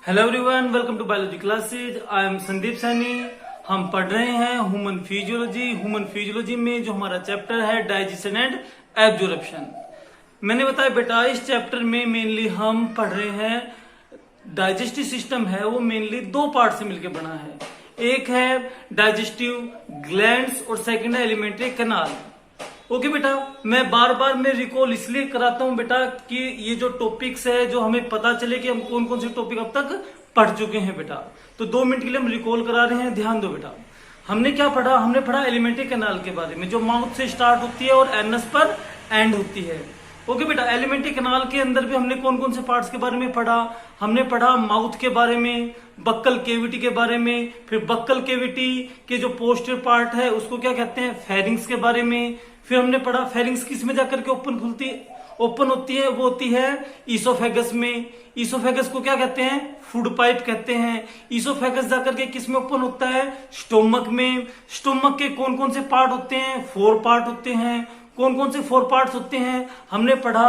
Hello everyone, welcome to biology classes. I am Sandeep Saini. हम पढ़ रहे हैं ह्यूमन फिजियोलॉजी। ह्यूमन फिजियोलॉजी में जो हमारा चैप्टर है डाइजेशन एंड एब्जॉर्प्शन। मैंने बताया बेटा इस चैप्टर में मेनली हम पढ़ रहे हैं डाइजेस्टिव सिस्टम है वो मेनली दो पार्ट से मिलकर बना है। एक है डाइजेस्टिव ग्लैंड्स और सेकंड है एलिमेंट्री कैनाल। ओके बेटा, मैं बार बार मैं रिकॉल इसलिए कराता हूं बेटा कि ये जो टॉपिक्स है जो हमें पता चले कि हम कौन कौन से टॉपिक अब तक पढ़ चुके हैं बेटा। तो 2 मिनट के लिए हम रिकॉल करा रहे हैं, ध्यान दो बेटा। हमने क्या पढ़ा? हमने पढ़ा एलिमेंट्री कैनाल के बारे में जो माउथ से स्टार्ट होती है और एनस पर एंड होती है। ओके बेटा, एलिमेंट्री कैनाल के अंदर भी हमने कौन कौन से पार्ट्स के बारे में पढ़ा? हमने पढ़ा माउथ के बारे में, बक्कल केविटी के बारे में, फिर बक्कल केविटी के जो पोस्टर पार्ट है उसको क्या कहते हैं, फेरिंग्स के बारे में। फिर हमने पढ़ा फेरिंग्स किस में जाकर के ओपन होती है, वो होती है ईसोफेगस में। ईसोफेगस को क्या कहते हैं? फूड पाइप कहते हैं। ईसोफेगस जाकर के किस में ओपन होता है? स्टोमक में। स्टोमक के कौन कौन से पार्ट होते हैं? 4 पार्ट होते हैं। कौन कौन से 4 पार्ट्स होते हैं? हमने पढ़ा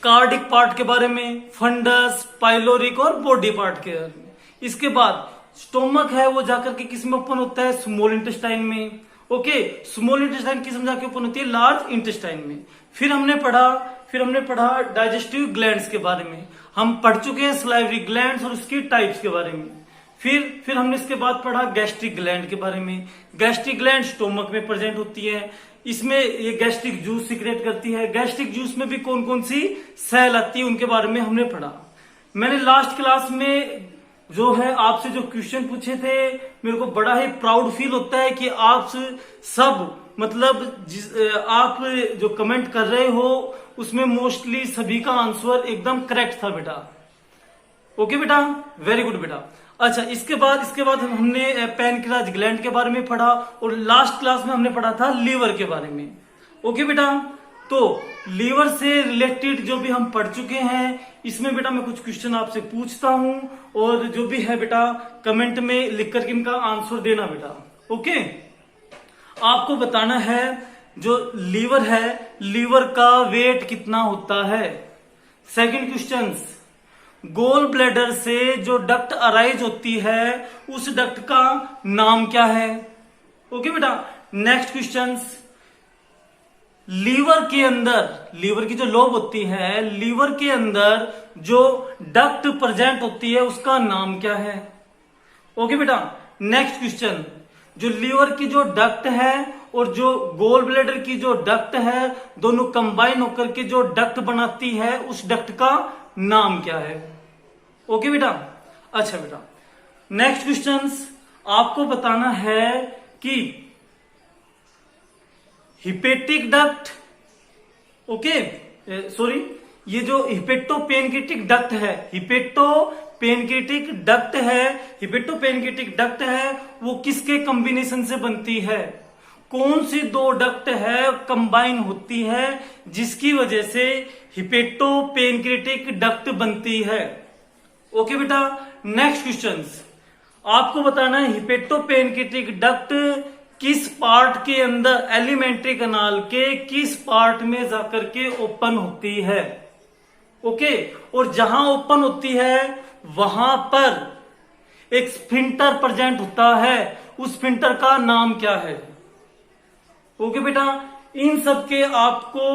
कार्डिक पार्ट के बारे में, फंडस, पाइलोरिक और बॉडी पार्ट के बारे में। इसके बाद स्टोमक है वो जाकर के किस में ओपन होता है? स्मॉल इंटेस्टाइन में। ओके, स्मॉल इंटेस्टाइन किस में जाके ओपन होती है? लार्ज इंटेस्टाइन में। फिर हमने पढ़ा डाइजेस्टिव ग्लैंड्स के बारे में। हम पढ़ चुके हैं सलाइवरी ग्लैंड्स और उसकी टाइप्स के बारे में। फिर हमने इसके बाद पढ़ा गैस्ट्रिक ग्लैंड के बारे में। गैस्ट्रिक ग्लैंड स्टोमक में प्रेजेंट होती है। इसमें ये गैस्ट्रिक जूस सीक्रेट करती है। गैस्ट्रिक जूस में भी कौन कौन सी सेल आती है उनके बारे में हमने पढ़ा। मैंने लास्ट क्लास में जो है आपसे जो क्वेश्चन पूछे थे, मेरे को बड़ा ही प्राउड फील होता है कि आप सब मतलब आप जो कमेंट कर रहे हो उसमें मोस्टली सभी का आंसर एकदम करेक्ट था बेटा। ओके बेटा, वेरी गुड बेटा। अच्छा, इसके बाद हमने पैनक्रियाज ग्लैंड के बारे में पढ़ा और लास्ट क्लास में हमने पढ़ा था लीवर के बारे में। ओके बेटा, तो लीवर से रिलेटेड जो भी हम पढ़ चुके हैं इसमें बेटा मैं कुछ क्वेश्चन आपसे पूछता हूं और जो भी है बेटा कमेंट में लिख करके इनका आंसर देना बेटा। ओके, आपको बताना है जो लीवर है, लीवर का वेट कितना होता है। सेकंड क्वेश्चन, गोल ब्लैडर से जो डक्ट अराइज होती है उस डक्ट का नाम क्या है। ओके बेटा, नेक्स्ट क्वेश्चन, लीवर के अंदर, लीवर की जो लोब होती है, लीवर के अंदर जो डक्ट प्रेजेंट होती है उसका नाम क्या है। ओके बेटा, नेक्स्ट क्वेश्चन, जो लीवर की जो डक्ट है और जो गोल ब्लैडर की जो डक्ट है दोनों कंबाइन होकर के जो डक्ट बनाती है उस डक्ट का नाम क्या है। ओके बेटा। अच्छा बेटा, नेक्स्ट क्वेश्चन, आपको बताना है कि हिपेटिक डक्ट, ओके सॉरी, ये जो हिपेटोपेनक्रिटिक डक्ट है, हिपेटोपेनक्रिटिक डक्ट है वो किसके कॉम्बिनेशन से बनती है? कौन सी 2 डक्ट है कंबाइन होती है जिसकी वजह से हिपेटोपेनक्रिटिक डक्ट बनती है। ओके बेटा, नेक्स्ट क्वेश्चन, आपको बताना है हिपेटोपेनक्रिटिक डक्ट किस पार्ट के अंदर, एलिमेंट्री कैनाल के किस पार्ट में जाकर के ओपन होती है। ओके, और जहां ओपन होती है वहां पर एक स्फिंक्टर प्रेजेंट होता है, उस स्फिंक्टर का नाम क्या है। ओके बेटा, इन सब के आपको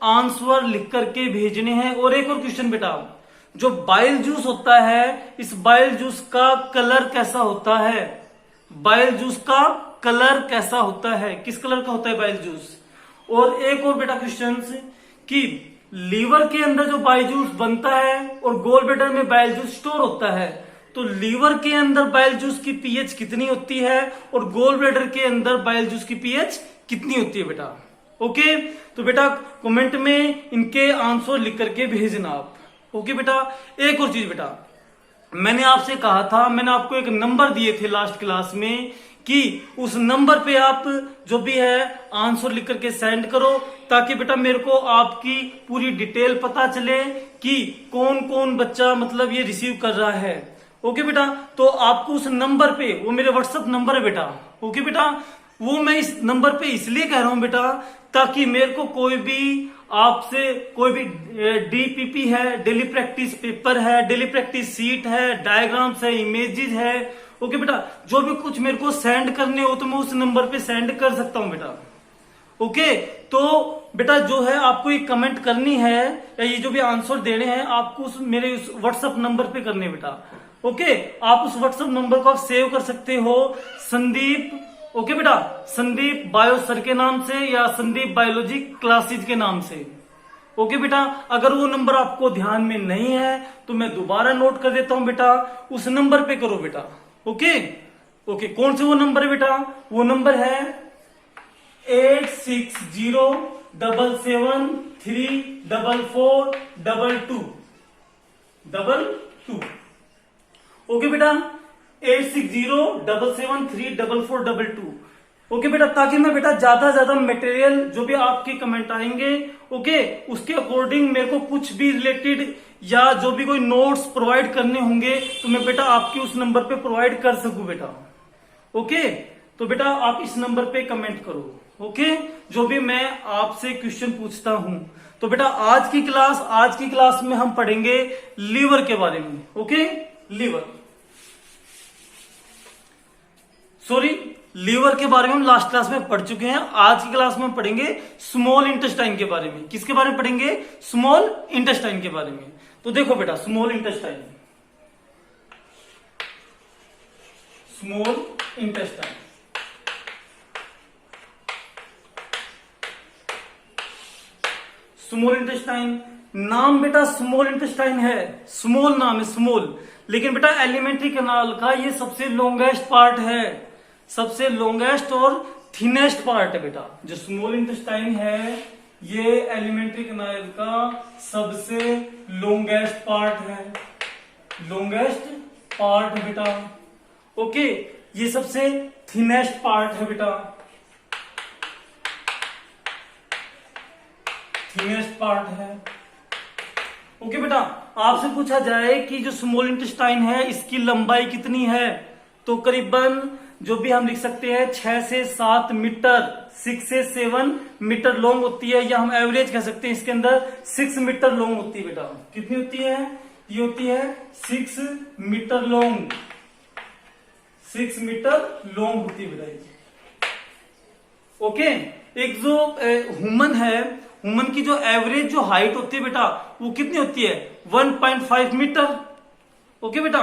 आंसर लिख करके भेजने हैं। और एक और क्वेश्चन बेटा, जो बाइल जूस होता है इस बाइल जूस का कलर कैसा होता है? बाइल जूस का कलर कैसा होता है? किस कलर का होता है बाइल जूस? और एक और बेटा क्वेश्चन कि लीवर के अंदर जो बाइल जूस बनता है और गोल ब्लैडर में बाइल जूस स्टोर होता है, तो लीवर के अंदर बाइल जूस की पीएच कितनी होती है और गोल ब्लैडर के अंदर बाइल जूस की पीएच कितनी होती है बेटा। ओके, तो बेटा कमेंट में इनके आंसर लिख करके भेजना आप। ओके बेटा, एक और चीज बेटा, मैंने आपसे कहा था, मैंने आपको एक नंबर दिए थे लास्ट क्लास में कि उस नंबर पे आप जो भी है आंसर लिख करके सेंड करो ताकि बेटा मेरे को आपकी पूरी डिटेल पता चले कि कौन कौन बच्चा मतलब ये रिसीव कर रहा है। ओके बेटा, तो आपको उस नंबर पे, वो मेरे व्हाट्सएप नंबर है बेटा। ओके बेटा, वो मैं इस नंबर पे इसलिए कह रहा हूं बेटा ताकि मेरे को कोई भी आपसे कोई भी डीपीपी है, डेली प्रैक्टिस पेपर है, डेली प्रैक्टिस सीट है, डायग्राम्स है, इमेजेस है, ओके बेटा, जो भी कुछ मेरे को सेंड करने हो तो मैं उस नंबर पे सेंड कर सकता हूं बेटा। ओके, तो बेटा जो है आपको एक कमेंट करनी है या ये जो भी आंसर देने हैं आपको मेरे उस व्हाट्सएप नंबर पे करने बेटा। ओके, आप उस व्हाट्सएप नंबर को आप सेव कर सकते हो, संदीप, ओके बेटा, संदीप बायो सर के नाम से या संदीप बायोलॉजी क्लासेज के नाम से। ओके बेटा, अगर वो नंबर आपको ध्यान में नहीं है तो मैं दोबारा नोट कर देता हूं बेटा, उस नंबर पे करो बेटा। ओके ओके, कौन से वो नंबर है बेटा? वो नंबर है 8607734422। ओके बेटा, 8607734422। ओके बेटा, ताकि मैं बेटा ज्यादा मटेरियल जो भी आपके कमेंट आएंगे, ओके, उसके अकॉर्डिंग मेरे को कुछ भी रिलेटेड या जो भी कोई नोट्स प्रोवाइड करने होंगे तो मैं बेटा आपके उस नंबर पे प्रोवाइड कर सकूं बेटा। ओके, तो बेटा आप इस नंबर पे कमेंट करो। ओके, जो भी मैं आपसे क्वेश्चन पूछता हूं। तो बेटा आज की क्लास में हम पढ़ेंगे लीवर के बारे में। ओके, लीवर के बारे में हम लास्ट क्लास में पढ़ चुके हैं। आज की क्लास में हम पढ़ेंगे स्मॉल इंटेस्टाइन के बारे में। किसके बारे में पढ़ेंगे? स्मॉल इंटेस्टाइन के बारे में। तो देखो बेटा, स्मॉल इंटेस्टाइन, स्मॉल इंटेस्टाइन नाम बेटा स्मॉल इंटेस्टाइन है, स्मॉल नाम है, स्मॉल, लेकिन बेटा एलिमेंट्री कैनाल का ये सबसे लॉन्गेस्ट पार्ट है, सबसे लॉन्गेस्ट और थिनेस्ट पार्ट है बेटा। जो स्मॉल इंटेस्टाइन है ये एलिमेंट्री कैनाल का सबसे लॉन्गेस्ट पार्ट है, लॉन्गेस्ट पार्ट बेटा। ओके, ये सबसे थिनेस्ट पार्ट है बेटा, थिनेस्ट पार्ट है। ओके बेटा, आपसे पूछा जाए कि जो स्मॉल इंटेस्टाइन है इसकी लंबाई कितनी है, तो करीबन जो भी हम लिख सकते हैं 6 से 7 मीटर, 6 से 7 मीटर लॉन्ग होती है, या हम एवरेज कह सकते हैं इसके अंदर 6 मीटर लॉन्ग होती है बेटा। कितनी होती है? ये होती है 6 मीटर लॉन्ग, 6 मीटर लॉन्ग होती है बेटा। ओके, एक जो ह्यूमन है, ह्यूमन की जो एवरेज जो हाइट होती है बेटा वो कितनी होती है? 1.5 मीटर। ओके बेटा,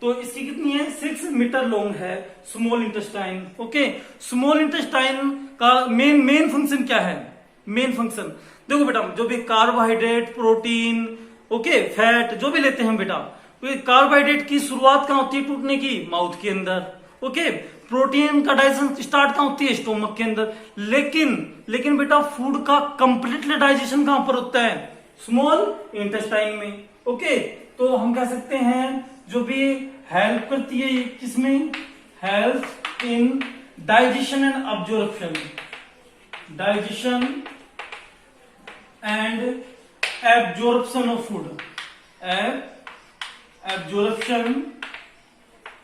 तो इसकी कितनी है? 6 मीटर लॉन्ग है small intestine. Okay, small intestine का मेन फंक्शन क्या है? मेन फंक्शन देखो बेटा, जो भी कार्बोहाइड्रेट, प्रोटीन, ओके, फैट जो भी लेते हैं बेटा, तो कार्बोहाइड्रेट की शुरुआत कहां होती है टूटने की? माउथ के अंदर। ओके, प्रोटीन का डाइजेशन स्टार्ट कहां होती है? स्टोमक के अंदर। लेकिन बेटा फूड का कंप्लीटली डाइजेशन कहां पर होता है? स्मॉल इंटेस्टाइन में। ओके, तो हम कह सकते हैं जो भी हेल्प करती है ये किसमें? Help in digestion and absorption, digestion and absorption of food, absorption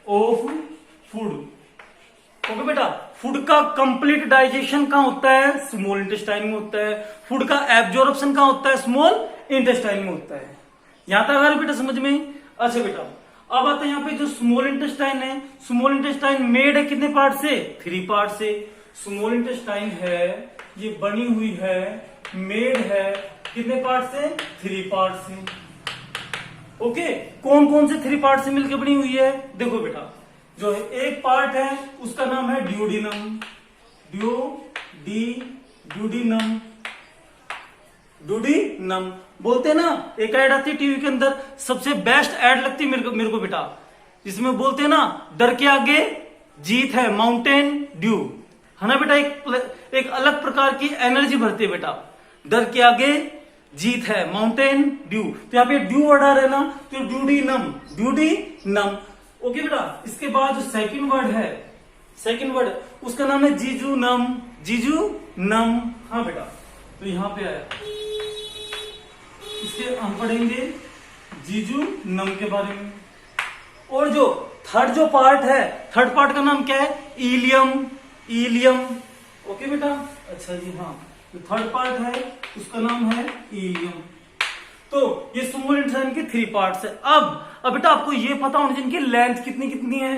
of food. Okay बेटा, फूड का कंप्लीट डाइजेशन कहां होता है? स्मॉल इंटेस्टाइन में होता है। फूड का एब्जॉर्प्शन कहां होता है? स्मॉल इंटेस्टाइन में होता है। यहां तक अगर बेटा समझ में? अच्छा बेटा, अब आता है यहाँ पे जो स्मॉल इंटेस्टाइन है, स्मॉल इंटेस्टाइन मेड है कितने पार्ट से? 3 पार्ट से। स्मॉल इंटेस्टाइन है ये बनी हुई है, मेड है कितने पार्ट से? 3 पार्ट से। ओके, कौन कौन से 3 पार्ट से मिलकर बनी हुई है? देखो बेटा, जो है एक पार्ट है उसका नाम है ड्यूडिनम, ड्यूडिनम बोलते हैं ना। एक ऐड आती है टीवी के अंदर, सबसे बेस्ट ऐड लगती है मेरे को बेटा, जिसमें बोलते हैं ना डर के आगे जीत है, माउंटेन ड्यू, है ना बेटा। एक अलग प्रकार की एनर्जी भरती है बेटा, डर के आगे जीत है, माउंटेन ड्यू। तो यहाँ पे ड्यू वर्ड आ रहा है ना, तो ड्यूडिनम। ओके बेटा, इसके बाद जो सेकंड वर्ड है, सेकंड वर्ड उसका नाम है जीजूनम, हाँ बेटा, तो यहां पे आया, इसके हम पढ़ेंगे जीजूनम के बारे में। और जो थर्ड जो पार्ट है, थर्ड पार्ट का नाम क्या है? इलियम। ओके बेटा, अच्छा जी हाँ, तो थर्ड पार्ट है उसका नाम है इलियम। तो ये स्मॉल इंटेस्टाइन के 3 पार्ट्स है। अब बेटा आपको ये पता होना चाहिए इनकी लेंथ कितनी कितनी है,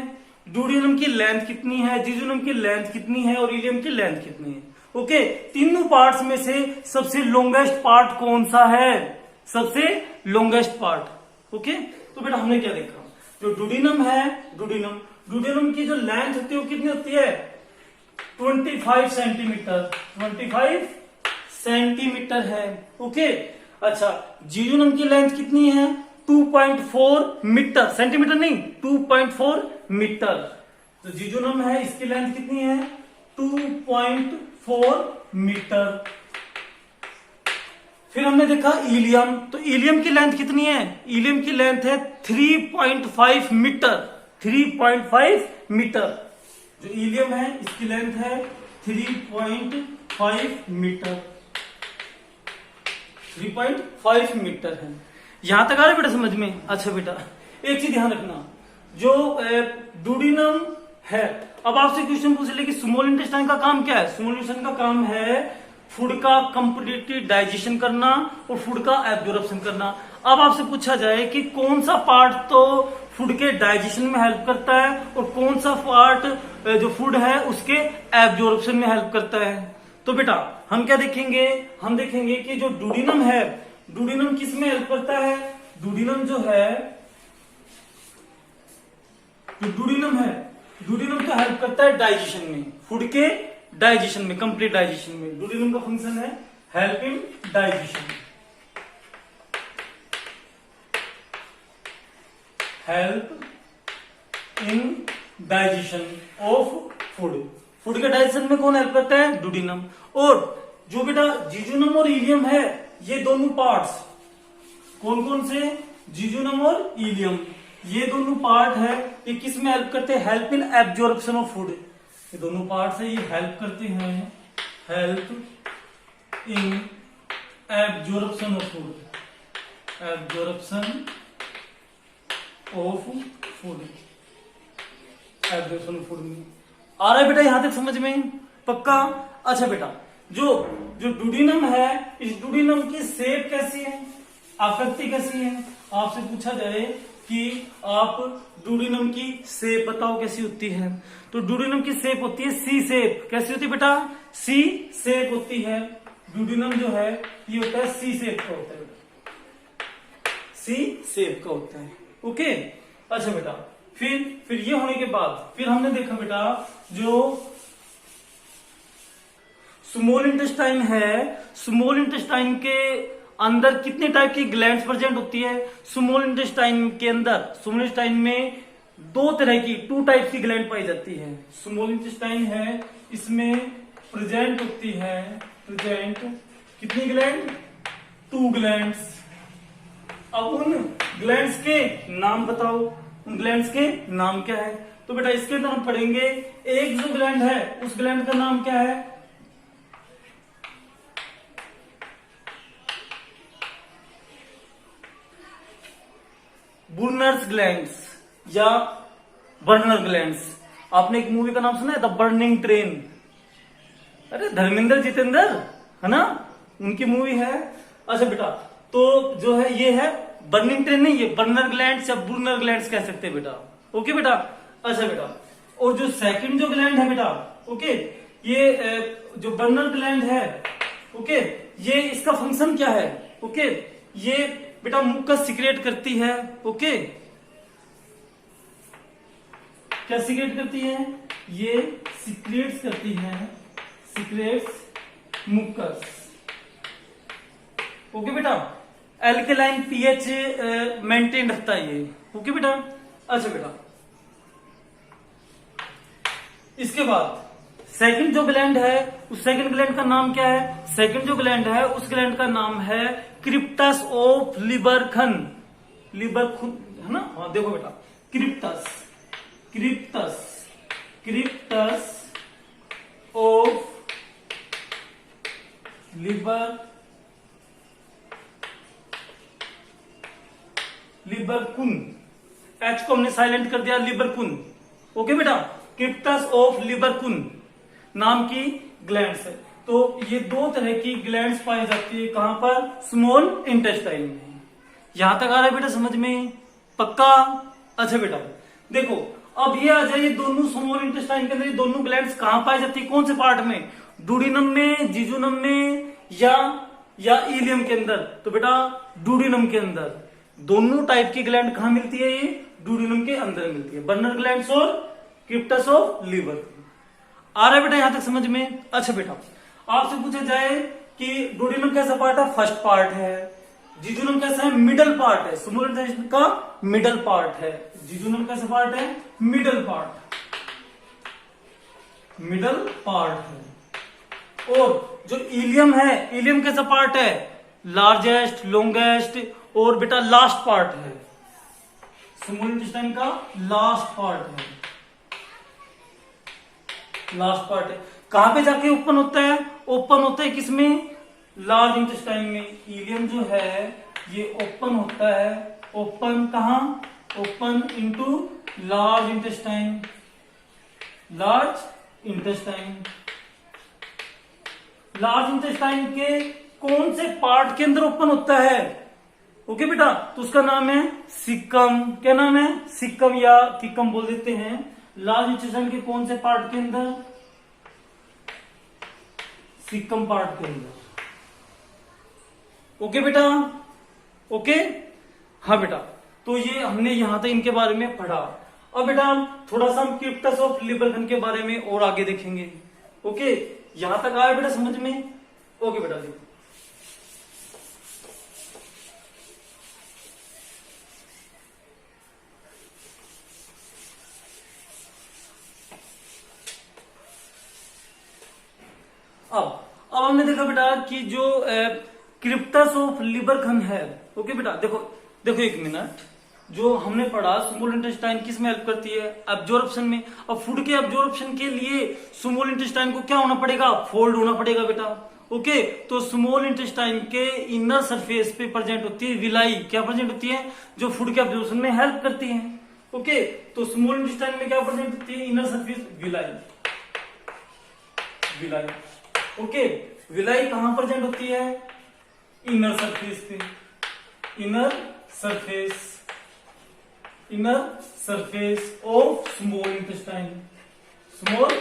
ड्यूडेनम की लेंथ कितनी है, जिजोनम की लेंथ कितनी है और इलियम की लेंथ कितनी है। ओके, तीनों पार्ट्स में से सबसे लॉन्गेस्ट पार्ट कौन सा है, सबसे लॉन्गेस्ट पार्ट। ओके, तो बेटा हमने क्या देखा, जो ड्यूडेनम है, ड्यूडेनम की जो लेंथ होती है वो कितनी होती है, 25 सेंटीमीटर, 25 सेंटीमीटर है। ओके, अच्छा जिजोनम की लेंथ कितनी है, 2.4 मीटर, सेंटीमीटर नहीं 2.4 मीटर। तो जिजोनम है इसकी लेंथ कितनी है, 2.4 मीटर। फिर हमने देखा इलियम, तो इलियम की लेंथ कितनी है, इलियम की लेंथ है 3.5 मीटर, 3.5 मीटर। जो इलियम है इसकी लेंथ है 3.5 मीटर, 3.5 मीटर है। यहां तक आ रहा है बेटा समझ में। अच्छा बेटा एक चीज ध्यान रखना, जो ड्यूडेनम है, अब आपसे क्वेश्चन पूछ ले कि स्मॉल इंटेस्टाइन का काम क्या है। स्मॉल इंटेस्टाइन का काम है फूड का कंप्लीटली डाइजेशन करना और फूड का एब्जॉर्प्शन करना। अब आपसे पूछा जाए कि कौन सा पार्ट तो फूड के डाइजेशन में हेल्प करता है और कौन सा पार्ट जो फूड है उसके एब्जॉर्प्शन में हेल्प करता है, तो बेटा हम क्या देखेंगे, हम देखेंगे कि जो ड्यूडेनम है, ड्यूडेनम किस में हेल्प करता है, ड्यूडेनम जो है, जो ड्यूडेनम है, ड्यूडेनम तो हेल्प करता है डाइजेशन में, फूड के डाइजेशन में, कंप्लीट डाइजेशन में। ड्यूडेनम का फंक्शन है help in digestion, help in digestion of food. Food के डाइजेशन में कौन हेल्प करता है, ड्यूडेनम। और जो बेटा जिजोनम और इलियम है, ये दोनों पार्ट्स कौन कौन से, जिजोनम और इलियम, ये दोनों पार्ट है, ये किस में हेल्प करते हैं, help in absorption of food. ये दोनों पार्ट्स है, ये हेल्प करते हैं, help in absorption of food, absorption of food, absorption of food में आ रहा है बेटा यहां तक समझ में, पक्का। अच्छा बेटा जो ड्यूडेनम है, इस ड्यूडेनम की शेप कैसी है, आकृति कैसी है। आपसे पूछा जाए कि आप ड्यूडेनम की शेप बताओ कैसी होती है, तो ड्यूडेनम की शेप होती है सी शेप। कैसी होती है बेटा, सी शेप होती है। ड्यूडेनम जो है ये होता है सी शेप का होता है, सी शेप का होता है। ओके, अच्छा बेटा फिर ये होने के बाद फिर हमने देखा बेटा जो स्मॉल इंटेस्टाइन है, स्मॉल इंटेस्टाइन के अंदर कितने टाइप की ग्लैंड्स प्रेजेंट होती है। स्मॉल इंटेस्टाइन के अंदर, स्मॉल इंटेस्टाइन में 2 तरह की, 2 टाइप की ग्लैंड पाई जाती है। स्मॉल इंटेस्टाइन है, इसमें प्रेजेंट होती है, प्रेजेंट कितनी ग्लैंड, 2 ग्लैंड्स। अब उन ग्लैंड्स के नाम बताओ, उन ग्लैंड्स के नाम क्या है। तो बेटा इसके अंदर हम पढ़ेंगे, एक जो ग्लैंड है उस ग्लैंड का नाम क्या है, बुर्नर्स ग्लैंड्स या बर्नर ग्लैंड्स। आपने एक मूवी का नाम सुना है द बर्निंग ट्रेन, अरे धर्मेंद्र जितेंद्र है ना, उनकी मूवी है। अच्छा बेटा तो जो है ये है बर्निंग ट्रेन नहीं, ये बर्नर ग्लैंड्स या बुर्नर ग्लैंड्स कह सकते हैं बेटा। ओके बेटा, अच्छा बेटा और जो सेकंड जो ग्लैंड है बेटा, ओके ये जो बर्नर ग्लैंड है, ओके ये इसका फंक्शन क्या है, ओके ये बेटा मुक्कस सिक्रेट करती है। ओके क्या सिक्रेट करती है, ये सिक्रेट्स करती है, सिक्रेट्स मुक्कस। ओके बेटा एल्केलाइन पीएच मेंटेन रखता है ये। ओके बेटा, अच्छा बेटा इसके बाद सेकंड जो ग्लैंड है उस सेकंड ग्लैंड का नाम क्या है, सेकंड जो ग्लैंड है उस ग्लैंड का नाम है क्रिप्टस ऑफ लिबरखन, लिबरखन है ना, हाँ देखो बेटा क्रिप्टस, क्रिप्टस, क्रिप्टस ऑफ लिबरकुन, एच को हमने साइलेंट कर दिया, लिबरकुन। ओके बेटा क्रिप्टस ऑफ लिबरकुन नाम की ग्लैंड्स है। तो तो ये दो तरह की ग्लैंड्स पाई जाती है, कहां पर? स्मॉल इंटेस्टाइन में। यहां तक आ रहा है बेटा समझ में? पक्का? अच्छा बेटा देखो, अब ये आ जाइए, दोनों स्मॉल इंटेस्टाइन के अंदर ये दोनों ग्लैंड्स कहां पाई जाती है, कौन से पार्ट में? डुोडेनम में, जिजुनम में, या इलियम के अंदर? तो बेटा डुोडेनम के अंदर। दोनों टाइप की ग्लैंड कहां मिलती है? ये डुोडेनम के अंदर मिलती है, बर्नर ग्लैंड्स और क्रिप्टस ऑफ लीवर। आ रहा है बेटा यहां तक समझ में? अच्छा बेटा आपसे पूछा जाए कि डुोडेनम कैसा पार्ट है? फर्स्ट पार्ट है। जिजुनम कैसा है? मिडल पार्ट है। स्मॉल इंटेस्टाइन का मिडल पार्ट है। जिजुनम कैसा पार्ट है? मिडल पार्ट, मिडल पार्ट है। और जो इलियम है, इलियम कैसा पार्ट है? लार्जेस्ट, लॉन्गेस्ट और बेटा लास्ट पार्ट है। स्मॉल इंटेस्टाइन का लास्ट पार्ट है, लास्ट पार्ट है। कहां पे जाके ओपन होता है? ओपन होता है किसमें? लार्ज इंटेस्टाइन में। इलियम जो है ये ओपन होता है, ओपन कहां? Open into large intestine, large intestine. Large intestine के कौन से पार्ट के अंदर ओपन होता है? ओके बेटा, तो उसका नाम है सिक्कम। क्या नाम है? सिक्कम या किक्कम बोल देते हैं। लार्ज इंटेस्टाइन के कौन से पार्ट के अंदर? सिक्कम पार्ट के अंदर। ओके बेटा, ओके। हाँ बेटा, तो ये हमने यहां तक इनके बारे में पढ़ा। अब बेटा थोड़ा सा हम क्रिप्टस ऑफ लिबरखंड के बारे में और आगे देखेंगे। ओके, यहां तक आया बेटा समझ में? ओके बेटा देखो, अब हमने देखा बेटा कि जो क्रिप्टस ऑफ लिबरखंड है। ओके बेटा देखो, देखो एक मिनट, जो हमने पढ़ा स्मॉल इंटेस्टाइन किस में हेल्प करती है? एब्जॉर्प्शन में। अब फूड के एब्जॉर्प्शन के लिए स्मॉल इंटेस्टाइन को क्या होना पड़ेगा? फोल्ड होना पड़ेगा बेटा। ओके, तो स्मॉल इंटेस्टाइन के इनर सरफेस पे प्रेजेंट होती है विलाई। क्या प्रेजेंट होती है? जो फूड के एब्जॉर्प्शन में हेल्प करती है। ओके, तो स्मॉल इंटेस्टाइन में क्या प्रेजेंट होती है? Inner surface villi, villi. Okay, villi कहां प्रेजेंट होती है? इनर सरफेस पे, inner surface, inner surface of small intestine. Small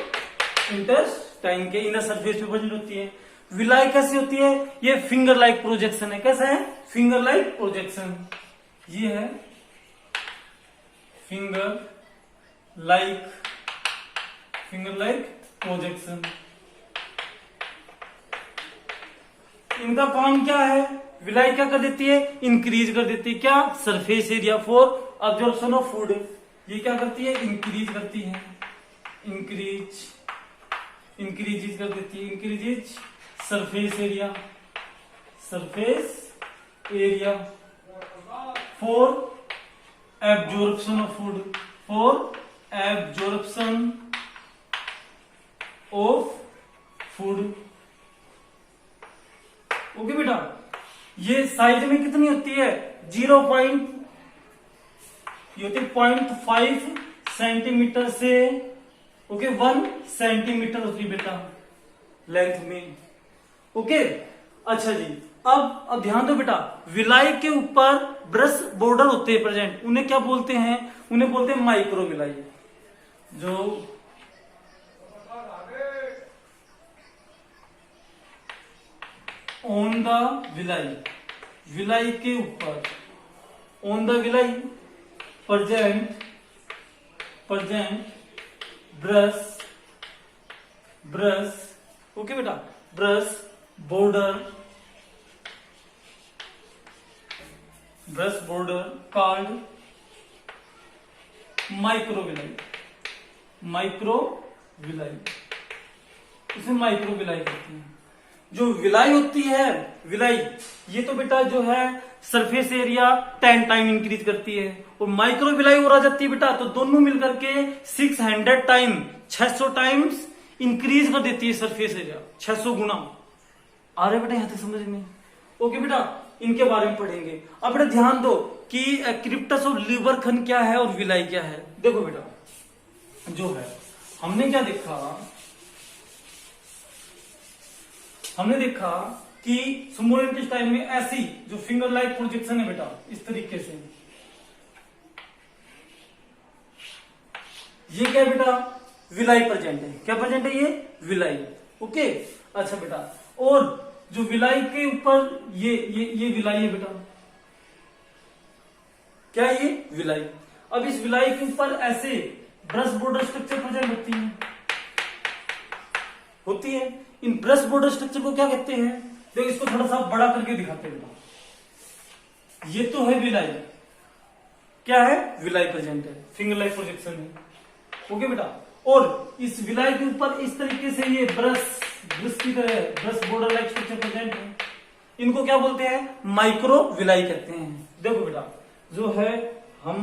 intestine के इनर सरफेस पे प्रेजेंट होती है। विलाई कैसी होती है? ये फिंगर लाइक प्रोजेक्शन है। कैसा है? Finger like projection. ये है finger like, finger like projection. इनका काम क्या है? विलाई क्या कर देती है? इंक्रीज कर देती है। क्या? Surface area for absorption of food. ये क्या करती है? इंक्रीज करती है, इंक्रीज, इंक्रीज कर देती है, increase surface area, surface area for absorption of food, for absorption of food. Okay बेटा, ये साइज में कितनी होती है? 0.5 सेंटीमीटर से 1 सेंटीमीटर होती है बेटा लेंथ में। ओके, अच्छा जी, अब ध्यान दो बेटा, विलाई के ऊपर ब्रश बॉर्डर होते हैं प्रेजेंट, उन्हें क्या बोलते हैं? उन्हें बोलते हैं माइक्रो विलाई। जो ऑन द विलाई, विलाई के ऊपर, on the villi present, present brush, brush. Okay बेटा, brush border, brush border called micro villi, micro villi, इसे माइक्रो विलाई कहते हैं। जो विलाई होती है, विलाई, ये तो बेटा जो है सरफेस एरिया 10 टाइम इंक्रीज करती है, और माइक्रो विलाई और आ जाती है बेटा, तो दोनों मिलकर के 600 टाइम, 600 टाइम्स इंक्रीज कर देती है सरफेस एरिया, 600 गुना। आ रहे बेटा यहां तक समझ में? ओके बेटा, इनके बारे में पढ़ेंगे। अब बेटा ध्यान दो कि क्रिप्टस ऑफ लिबरखंड क्या है और विलाई क्या है। देखो बेटा, जो है हमने क्या देखा, हमने देखा कि स्मॉल इंटेस्टाइन में ऐसी जो फिंगर लाइक प्रोजेक्शन है बेटा, इस तरीके से, ये क्या है बेटा, विलाई प्रेजेंट है। क्या प्रेजेंट है? ये विलाई। ओके, अच्छा बेटा, और जो विलाई के ऊपर ये विलाई है बेटा, क्या है ये? विलाई। अब इस विलाई के ऊपर ऐसे ब्रश बॉर्डर स्ट्रक्चर प्रेजेंट होती है। इन ब्रश बॉर्डर स्ट्रक्चर को क्या कहते हैं? देखो, इसको थोड़ा सा बड़ा करके दिखाते हैं बेटा। ये तो है विलाई, क्या है? विलाई प्रेजेंट है, फिंगर लाइक प्रोजेक्शन है। ओके बेटा, और इस विलाई के ऊपर इस तरीके से ये ब्रश की तरह brush border like structure present है। इनको क्या बोलते हैं? माइक्रो विलाई कहते हैं। देखो बेटा, जो है हम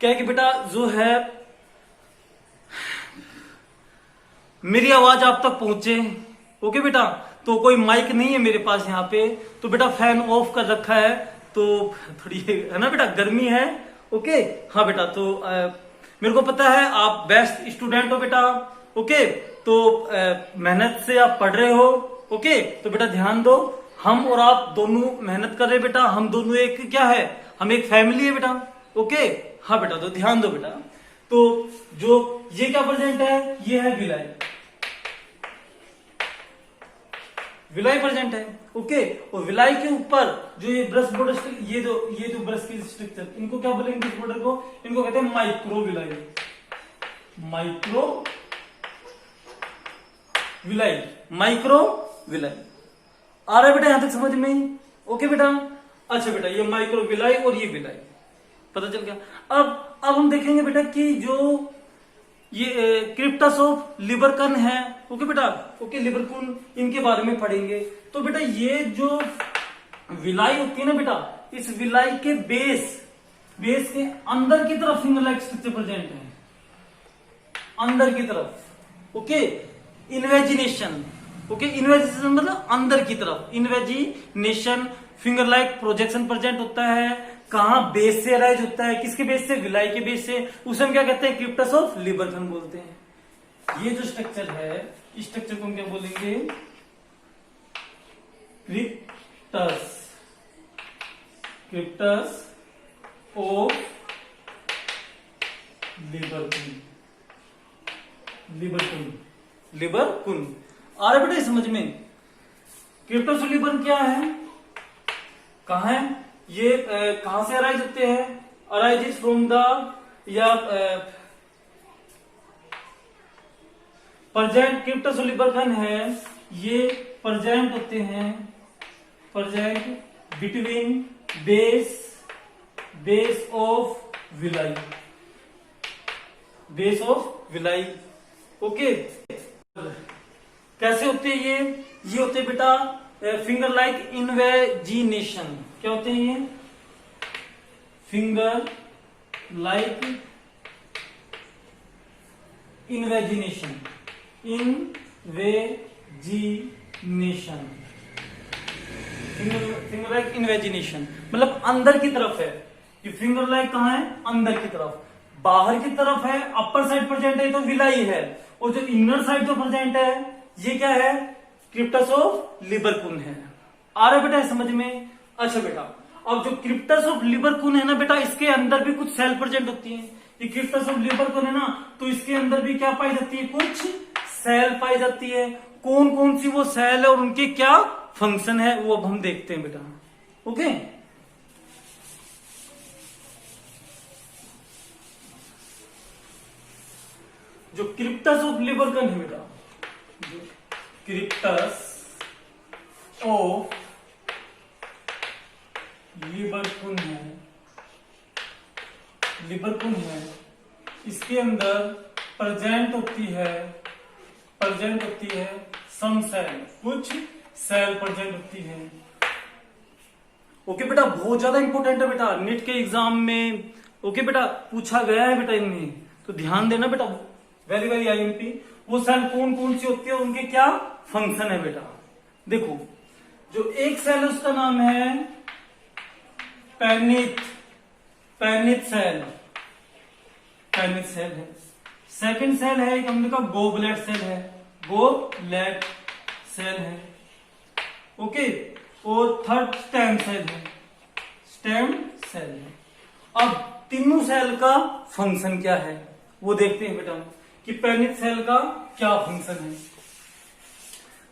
क्या है कि बेटा, जो है मेरी आवाज आप तक पहुंचे। ओके बेटा, तो कोई माइक नहीं है मेरे पास यहाँ पे, तो बेटा फैन ऑफ कर रखा है, तो थोड़ी है ना बेटा, गर्मी है। ओके, हाँ बेटा, तो मेरे को पता है आप बेस्ट स्टूडेंट हो बेटा। ओके, तो मेहनत से आप पढ़ रहे हो। ओके, तो बेटा ध्यान दो, हम और आप दोनों मेहनत कर रहे बेटा, हम दोनों एक क्या है, हम एक फैमिली है बेटा। ओके, हाँ बेटा, तो ध्यान दो बेटा। तो जो ये क्या प्रेजेंट है? ये है विलाई, विलाई प्रेजेंट है। ओके, और विलाई के ऊपर जो ये ब्रश बॉर्डर, ये जो ब्रश की स्ट्रक्चर, इनको क्या बोलेंगे? ब्रश बॉर्डर को इनको कहते हैं micro villi, micro villi, micro villi. आ रहा है बेटा यहां तक समझ में? ओके बेटा, अच्छा बेटा, ये माइक्रो विलाई और ये विलाई पता चल गया। अब हम देखेंगे बेटा कि जो ये क्रिप्टस ऑफ लिबरकन है। ओके बेटा, ओके, लिबरकन, इनके बारे में पढ़ेंगे। तो बेटा ये जो विलाई होती है ना बेटा, इस विलाई के बेस के अंदर की तरफ फिंगर लाइक स्ट्रक्चर प्रेजेंट है, अंदर की तरफ। Okay, invagination. ओके, इन्वेजिनेशन मतलब अंदर की तरफ, invagination finger like projection present होता है। कहां? बेस से अराइज होता है। किसके बेस से? विलाई के बेस से। उसे हम क्या कहते हैं? क्रिप्टस ऑफ लिबरकन बोलते हैं। ये जो स्ट्रक्चर है, इस स्ट्रक्चर को हम क्या बोलेंगे? क्रिप्टस, क्रिप्टस ऑफ लिबरकन, लिबरकन। आ रहा बेटा समझ में? क्रिप्टस ऑफ लिबरकन क्या है, कहां है ये, कहां से अराइज होते हैं? अराइजेस फ्रॉम द, या प्रेजेंट, क्रिप्टस ऑफ लिबरकन है, ये प्रेजेंट होते हैं, present between base of villi, base of villi. Okay, कैसे होते हैं ये होते हैं बेटा फिंगर लाइक इन्वेजिनेशन। क्या होते हैं ये? Finger like invagination, finger like invagination मतलब अंदर की तरफ है। ये फिंगर लाइक कहां है? अंदर की तरफ। बाहर की तरफ है, अपर साइड प्रेजेंट है तो विलाई है, और जो इनर साइड जो प्रेजेंट है ये क्या है? क्रिप्टस ऑफ लिबरकन है। आ रहा है बेटा समझ में? अच्छा बेटा, अब जो क्रिप्टस ऑफ लिबरकन है ना बेटा, इसके अंदर भी कुछ सेल प्रेजेंट होती है। ये क्रिप्टस ऑफ लिबरकन है ना, तो इसके अंदर भी क्या पाई जाती है? कुछ सेल पाई जाती है। कौन कौन सी वो सेल है और उनके क्या फंक्शन है वो अब हम देखते हैं बेटा। ओके, जो क्रिप्टस ऑफ लिबरकन है बेटा, क्रिप्टस ऑफ लिबरकन है, इसके अंदर प्रेजेंट होती है सम सेल, कुछ सेल प्रेजेंट होती है। ओके बेटा, बहुत ज्यादा इंपॉर्टेंट है बेटा, नीट के एग्जाम में ओके बेटा पूछा गया है बेटा इनमें, तो ध्यान देना बेटा, वेरी वेरी आईएमपी। वो सेल कौन कौन सी होती है, उनके क्या फंक्शन है बेटा। देखो, जो एक सेल है उसका नाम है पैनिथ सेल है। सेकंड सेल है एक हमने कहा गोबलेट सेल है, वो लेट सेल है। ओके, और थर्ड स्टेम सेल है, स्टेम सेल है। अब तीनों सेल का फंक्शन क्या है वो देखते हैं बेटा, कि पेनिथ सेल का क्या फंक्शन है।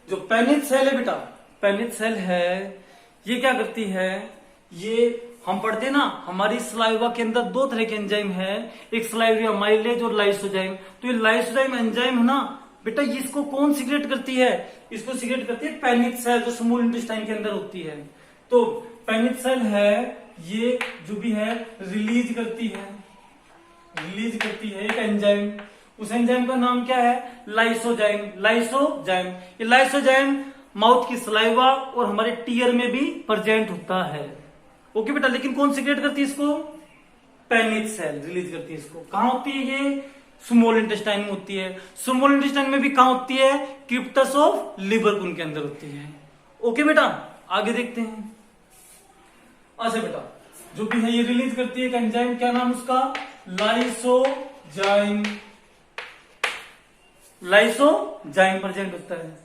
जो पेनिथ सेल है बेटा, पेनिथ सेल है, ये क्या करती है, ये हम पढ़ते हैं ना, हमारी सलाइवा के अंदर दो तरह के एंजाइम है, एक सलाइविया माइलेज और लाइसोजाइम। तो ये लाइसोजाइम एंजाइम है ना बेटा, इसको कौन सिक्रेट करती है, इसको सिक्रेट करती है पेनिथ सेल, जो स्मॉल इंटेस्टाइन के अंदर होती है। तो पेनिथ सेल है, ये जो भी है रिलीज करती है, रिलीज करती है एक एंजाइम। उस एंजाइम का नाम क्या है, लाइसोजाइम। लाइसोजाइम, ये लाइसोजाइम माउथ की सलाइवा और हमारे टीयर में भी प्रेजेंट होता है। ओके बेटा, लेकिन कौन सिक्रेट करती है इसको, पेनिथ सेल रिलीज करती है इसको। कहां होती है ये, स्मॉल इंटेस्टाइन में होती है। स्मॉल इंटेस्टाइन में भी कहां होती है, क्रिप्टस ऑफ लिबरकुन के अंदर होती है। ओके बेटा, आगे देखते हैं। अच्छा बेटा, जो भी है ये रिलीज करती है एक एंजाइम, क्या नाम उसका, लाइसोजाइम। लाइसोजाइम प्रेजेंट होता है।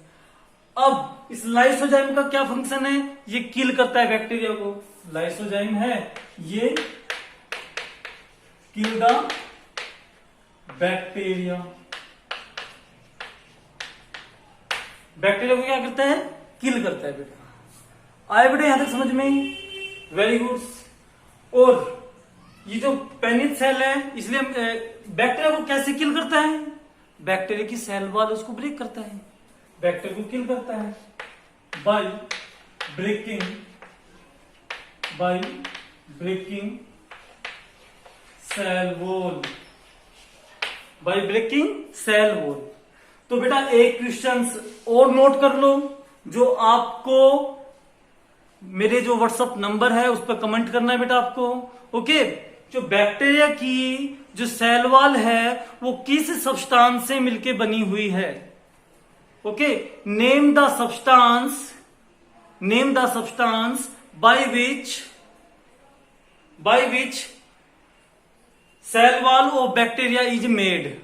अब इस लाइसोजाइम का क्या फंक्शन है, ये किल करता है बैक्टीरिया को। लाइसोजाइम है, ये किल द बैक्टीरिया। बैक्टीरिया को क्या करता है, किल करता है बेटा। आए बेटा यहां तक समझ में, वेरी गुड। और ये जो पेनिथ सेल है, इसलिए बैक्टीरिया को कैसे किल करता है, बैक्टीरिया की सेल वॉल उसको ब्रेक करता है, बैक्टीरिया को किल करता है by breaking, by breaking cell wall, by breaking cell wall. तो बेटा एक क्वेश्चन और नोट कर लो, जो आपको मेरे जो व्हाट्सएप नंबर है उस पर कमेंट करना है बेटा आपको। ओके, जो बैक्टीरिया की जो सेल वॉल है वो किस सब्सटेंस से मिलके बनी हुई है। Okay, name the substance, name the substance by which cell wall of bacteria is made.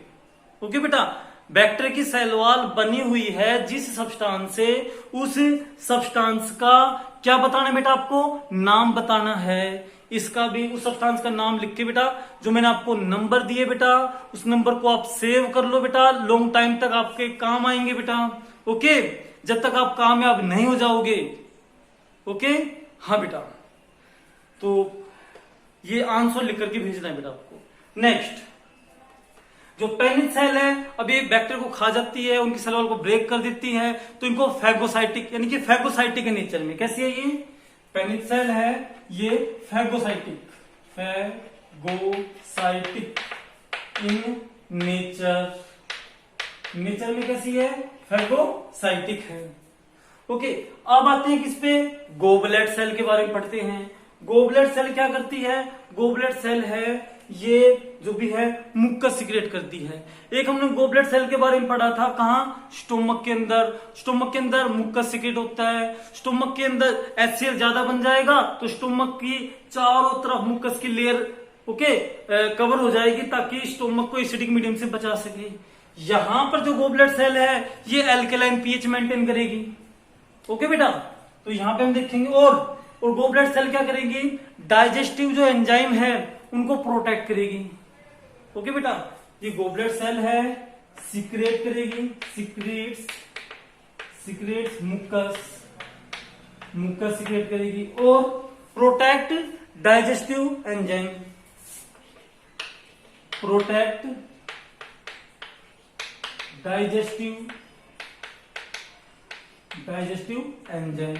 Okay बेटा, बैक्टीरिया की सेल वॉल बनी हुई है जिस सब्सटेंस से, उस सब्सटेंस का क्या बताना है बेटा आपको, नाम बताना है। इसका भी उस सब्सटेंस का नाम लिख के बेटा, जो मैंने आपको नंबर दिए बेटा, उस नंबर को आप सेव कर लो बेटा, लॉन्ग टाइम तक आपके काम आएंगे बेटा। ओके, जब तक आप कामयाब नहीं हो जाओगे। ओके, हाँ बेटा, तो ये आंसर लिख करके भेजना है बेटा आपको। नेक्स्ट, जो पेनिथ सेल है, अब ये बैक्टीरिया को खा जाती है, उनकी सेल वॉल को ब्रेक कर देती है, तो इनको फैगोसाइटिक, यानी कि फैगोसाइटिक है नेचर में। कैसी है ये, पेनिथ सेल है ये phagocytic, phagocytic in nature, nature में कैसी है, फैगोसाइटिक है। ओके, अब आते हैं किस पे, गोबलेट सेल के बारे में पढ़ते हैं। गोबलेट सेल क्या करती है, गोबलेट सेल है ये जो भी है मुक्कस सिक्रेट करती है। एक हमने गोबलेट सेल के बारे में पढ़ा था, कहां, स्टोमक के अंदर। स्टोमक के अंदर मुक्कस सिक्रेट होता है। स्टोमक के अंदर HCl ज्यादा बन जाएगा तो स्टोमक की चारों तरफ मुक्कस की लेयर कवर हो जाएगी, ताकि स्टोमक को एसिडिक मीडियम से बचा सके। यहां पर जो गोबलेट सेल है ये एल्केलाइन पीएच मेंटेन करेगी। ओके बेटा, तो यहां पे हम देखेंगे। और गोबलेट सेल क्या करेगी, डाइजेस्टिव जो एंजाइम है उनको प्रोटेक्ट करेगी। ओके बेटा, ये गोबलेट सेल है, सिक्रेट करेगी, सिक्रेट्स मुक्कस सिक्रेट करेगी और protect digestive enzyme, protect digestive enzyme.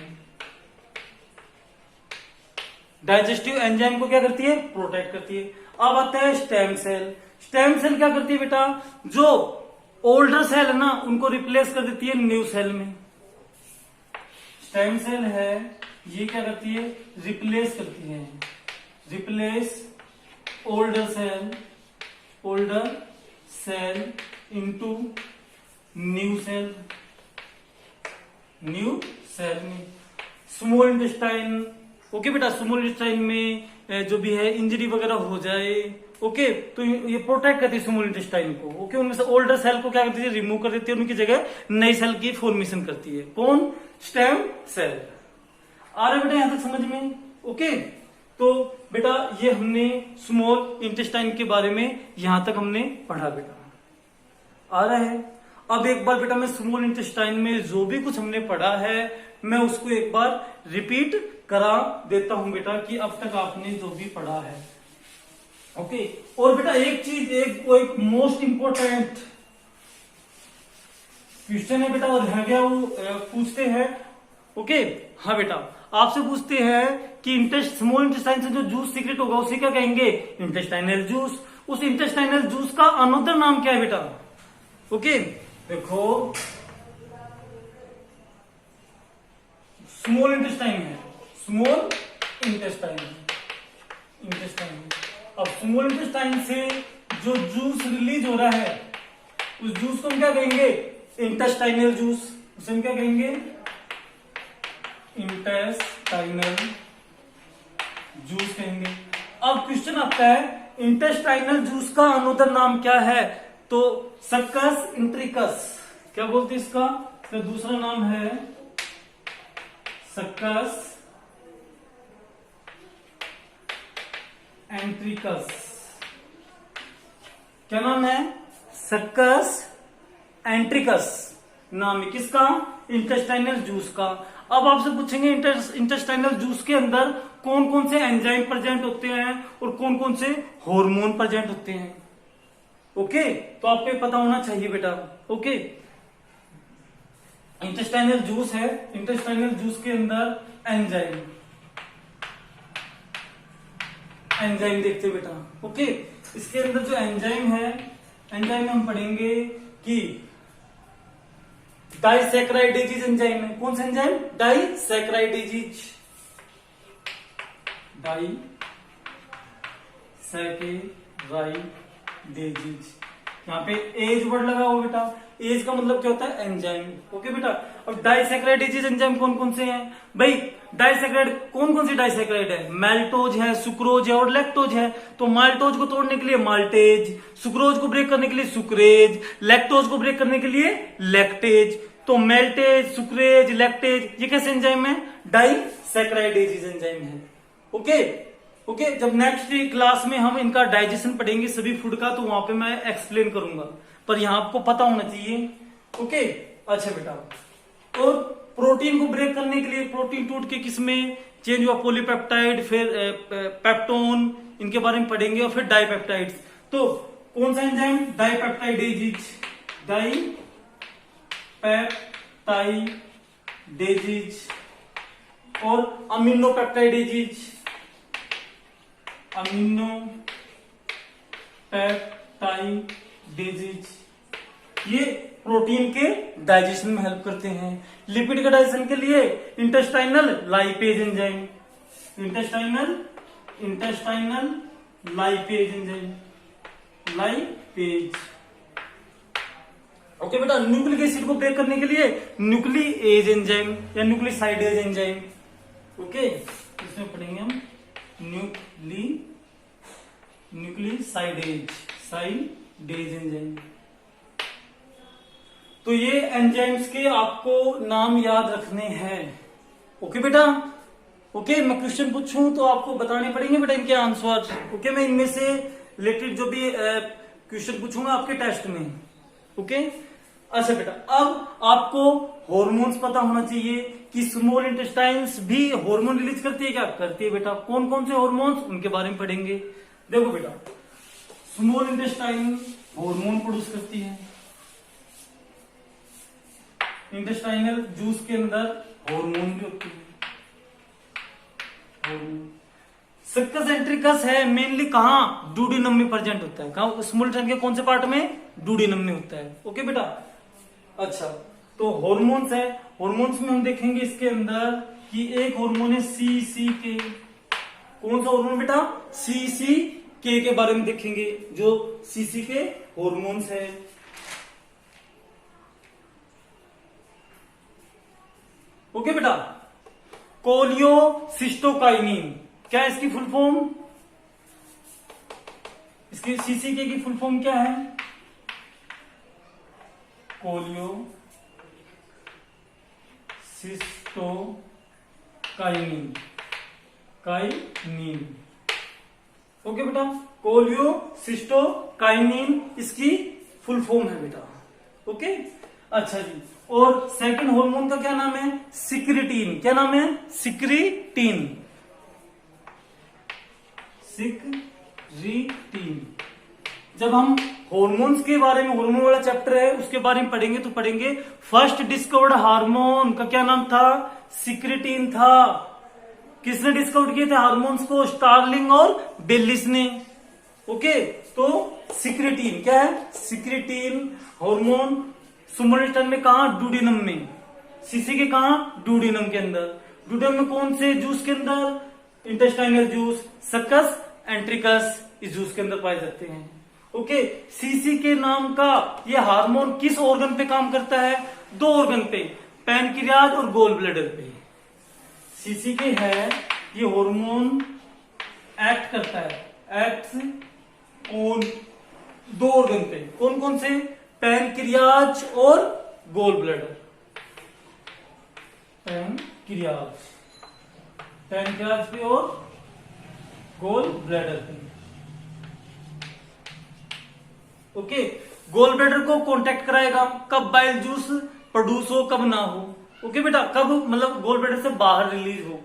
Digestive enzyme को क्या करती है, प्रोटेक्ट करती है। अब आता है स्टेम सेल। स्टेम सेल क्या करती है बेटा, जो ओल्डर सेल है ना उनको रिप्लेस कर देती है न्यू सेल में। स्टेम सेल है ये क्या करती है, रिप्लेस करती है, replace older cell into new cell में। स्मॉल इंटेस्टाइन ओके बेटा, स्मॉल इंटेस्टाइन में जो भी है इंजरी वगैरह हो जाए, ओके, तो ये प्रोटेक्ट करती है स्मॉल इंटेस्टाइन को। ओके, उनमें से ओल्डर सेल को क्या करती है, रिमूव कर देती है, उनकी जगह नई सेल की फॉर्मेशन करती है। कौन? Stem cell. आ रहा है बेटा यहां तक समझ में? ओके, तो बेटा ये हमने स्मॉल इंटेस्टाइन के बारे में यहां तक हमने पढ़ा बेटा। आ रहा है? अब एक बार बेटा मैं स्मॉल इंटेस्टाइन में जो भी कुछ हमने पढ़ा है मैं उसको एक बार रिपीट करा देता हूं बेटा, कि अब तक आपने जो भी पढ़ा है। ओके, और बेटा एक चीज, एक मोस्ट इंपॉर्टेंट क्वेश्चन है बेटा, और है क्या वो पूछते हैं। ओके, हाँ बेटा, आपसे पूछते हैं कि स्मॉल इंटेस्टाइन से जो जूस सीक्रेट होगा उसे क्या कहेंगे? Intestinal juice. उस इंटेस्टाइनल जूस का अनदर नाम क्या है बेटा? ओके, देखो स्मॉल इंटेस्टाइन है, स्मॉल इंटेस्टाइन, अब स्मॉल इंटेस्टाइन से जो जूस रिलीज हो रहा है उस जूस को हम क्या कहेंगे? Intestinal juice. उसे हम क्या कहेंगे? इंटेस्टाइनल जूस कहेंगे। अब क्वेश्चन आता है इंटेस्टाइनल जूस का अनदर नाम क्या है? तो सक्कस इंट्रिकस। क्या बोलते हैं इसका? तो दूसरा नाम है सक्कस एंट्रिकस। क्या नाम है? सक्कस एंट्रिकस नाम है किसका? इंटेस्टाइनल जूस का। अब आपसे पूछेंगे इंटेस्टाइनल जूस के अंदर कौन कौन से एंजाइम प्रेजेंट होते हैं और कौन कौन से हार्मोन प्रेजेंट होते हैं। ओके, तो आपको ये पता होना चाहिए बेटा। ओके, इंटेस्टाइनल जूस है, इंटेस्टाइनल जूस के अंदर एंजाइम देखते बेटा। ओके, इसके अंदर जो एंजाइम है, एंजाइम हम पढ़ेंगे कि डाइसैकेराइडेज एंजाइम है। कौन सा एंजाइम? डाइसैकेराइडेज, यहाँ पे एज वर्ड लगा हुआ बेटा। एज का मतलब क्या होता है? एंजाइम। ओके बेटा, अब डाइसैकेराइडेज एंजाइम कौन कौन से हैं भाई? डाइसैकेराइड कौन कौन सी डाइसैकेराइड है? मैल्टोज है, सुक्रोज है और लैक्टोज है। तो माल्टोज को तोड़ने के लिए माल्टेज, सुक्रोज को ब्रेक करने के लिए सुक्रेज, लैक्टोज को ब्रेक करने के लिए लैक्टेज। तो मेल्टेज, सुक्रेज, लैक्टेज ये कैसे एंजाइम है? डाइसैकेराइडेज एंजाइम है। ओके, जब नेक्स्ट क्लास में हम इनका डाइजेशन पढ़ेंगे सभी फूड का, तो वहां पे मैं एक्सप्लेन करूंगा, पर यहां आपको पता होना चाहिए। ओके, अच्छा बेटा, और प्रोटीन को ब्रेक करने के लिए प्रोटीन टूट के किसमें चेंज हुआ? पॉलीपेप्टाइड, फिर पेप्टोन, इनके बारे में पढ़ेंगे, और फिर डाइपेप्टाइड्स। तो कौन सा एंजाइम? डाइपेप्टाइडेज, डाइपेप्टाइडेज और अमीनोपेप्टाइडेज, अमीनोपेप्टाइडेज, ये प्रोटीन के डाइजेशन में हेल्प करते हैं। लिपिड के डाइजेशन के लिए intestinal lipase enzyme, intestinal lipase enzyme, lipase. Okay बेटा, न्यूक्लिक एसिड को ब्रेक करने के लिए न्यूक्लिएज एंजाइम या न्यूक्लिसाइडेज एंजाइम। ओके, इसमें पढ़ेंगे हम न्यूक्लिसाइडेज एंजाइम। तो ये एंजाइम्स के आपको नाम याद रखने हैं। ओके बेटा, ओके, मैं क्वेश्चन पूछूं तो आपको बताने पड़ेंगे बेटा इनके आंसर। ओके, मैं इनमें से रिलेटेड जो भी क्वेश्चन पूछूंगा आपके टेस्ट में। ओके, अच्छा बेटा, अब आपको हॉर्मोन्स पता होना चाहिए कि स्मॉल इंटेस्टाइन्स भी हार्मोन रिलीज करती है। क्या करती है बेटा? कौन कौन से हार्मोन्स, उनके बारे में पढ़ेंगे। देखो बेटा, स्मॉल इंटेस्टाइन हार्मोन प्रोड्यूस करती है, इंटेस्टाइनल जूस के अंदर हार्मोन भी होती है। सक्कस एंट्रिकस है मेनली कहां? डूडेनम में प्रेजेंट होता है। कहां? स्मॉल इंटेस्टाइन के कौन से पार्ट में? डूडेनम में होता है। ओके बेटा, अच्छा, तो हॉर्मोन्स है, हॉर्मोन्स में हम देखेंगे इसके अंदर कि एक हार्मोन है CCK। कौन सा हार्मोन बेटा? CCK के बारे में देखेंगे, जो CCK हॉर्मोन्स है। ओके बेटा, कोलियोसिस्टोकाइनिन, क्या है इसकी फुल फॉर्म? इसकी सीसीके की फुल फॉर्म क्या है? कोलियोसिस्टोकाइनिन, काइनिन। ओके बेटा, कोलियोसिस्टोकाइनिन इसकी फुल फॉर्म है बेटा। ओके, अच्छा जी। और सेकंड हार्मोन का क्या नाम है? सिक्रिटीन। क्या नाम है? सिक्रिटीन, सिक्रिटीन। जब हम हार्मोन्स के बारे में, हार्मोन वाला चैप्टर है उसके बारे में पढ़ेंगे तो पढ़ेंगे फर्स्ट डिस्कवर्ड हार्मोन का क्या नाम था? सिक्रिटीन था। किसने डिस्कवर किए थे हार्मोन्स को? स्टार्लिंग और बेलिस ने। ओके, तो सिक्रिटीन क्या है? सिक्रिटीन हार्मोन स्मॉल इंटेस्टाइन में कहा? डूडेनम में। सीसी के कहा? डूडेनम के अंदर। डूडेनम में कौन से जूस के अंदर? इंटेस्टाइनल जूस, सक्कस एंट्रिकस, इस जूस के अंदर पाए जाते हैं। ओके, सीसी के नाम का ये हार्मोन किस ऑर्गन पे काम करता है? दो ऑर्गन पे, पैनक्रियाज और गोल ब्लैडर पे। सीसी के है ये हार्मोन एक्ट करता है, एक्ट ऑन दो ऑर्गन पे। कौन कौन से? पैनक्रियाज और गोल ब्लैडर। पैनक्रियाज, पैनक्रियाज पे और गोल ब्लैडर पे। ओके, गोल ब्लैडर को कांटेक्ट कराएगा कब बाइल जूस प्रोड्यूस हो, कब ना हो। ओके बेटा, कब? मतलब गोल ब्लैडर से बाहर रिलीज हो।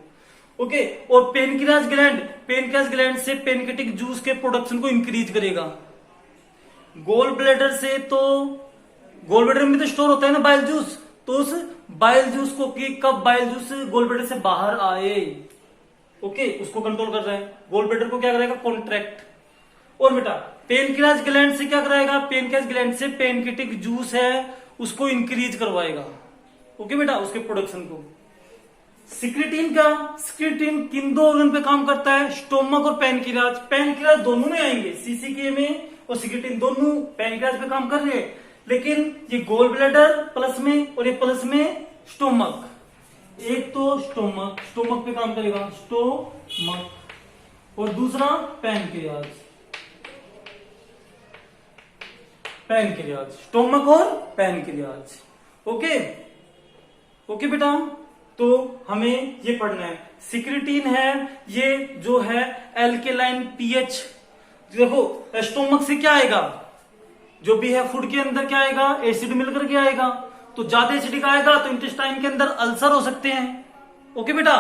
ओके, और पेनक्रियाज ग्लैंड, पेनक्रियाज ग्लैंड से पेनक्रेटिक जूस के प्रोडक्शन को इंक्रीज करेगा। गोल ब्लैडर से तो, गोल ब्लैडर में तो स्टोर होता है ना बाइल जूस, तो उस बाइल जूस को कि कब बाइल जूस गोल ब्लैडर से बाहर आए, ओके, उसको कंट्रोल कर रहा है। गोल ब्लैडर को क्या करेगा? कॉन्ट्रैक्ट। और बेटा पेनक्रियाज ग्लैंड से क्या कराएगा? पेनक्रियाज ग्लैंड से पेनक्रेटिक जूस है उसको इंक्रीज करवाएगा। ओके बेटा, उसके प्रोडक्शन को। सिक्रिटीन का, सिक्रिटीन किन दो ऑर्गन पे काम करता है? स्टोमक और पैनक्रियाज। पैनक्रियाज दोनों में आएंगे, सीसीके में और सिक्रिटीन दोनों पैनक्रियाज पे काम कर रहे हैं, लेकिन ये गोल ब्लैडर प्लस में और ये प्लस में स्टोमक। एक तो स्टोमक, स्टोमक पे काम करेगा, स्टोमक, और दूसरा पैनक्रियाज, पैनक्रियाज, स्टोमक और पैनक्रियाज। ओके, ओके बेटा, तो हमें ये पढ़ना है। सिक्रिटीन है ये जो है एल्केलाइन पीएच। देखो स्टोमक से क्या आएगा? जो भी है फूड के अंदर क्या आएगा? एसिड मिलकर के आएगा। तो ज्यादा एसिडिक आएगा तो इंटेस्टाइन के अंदर अल्सर हो सकते हैं। ओके बेटा,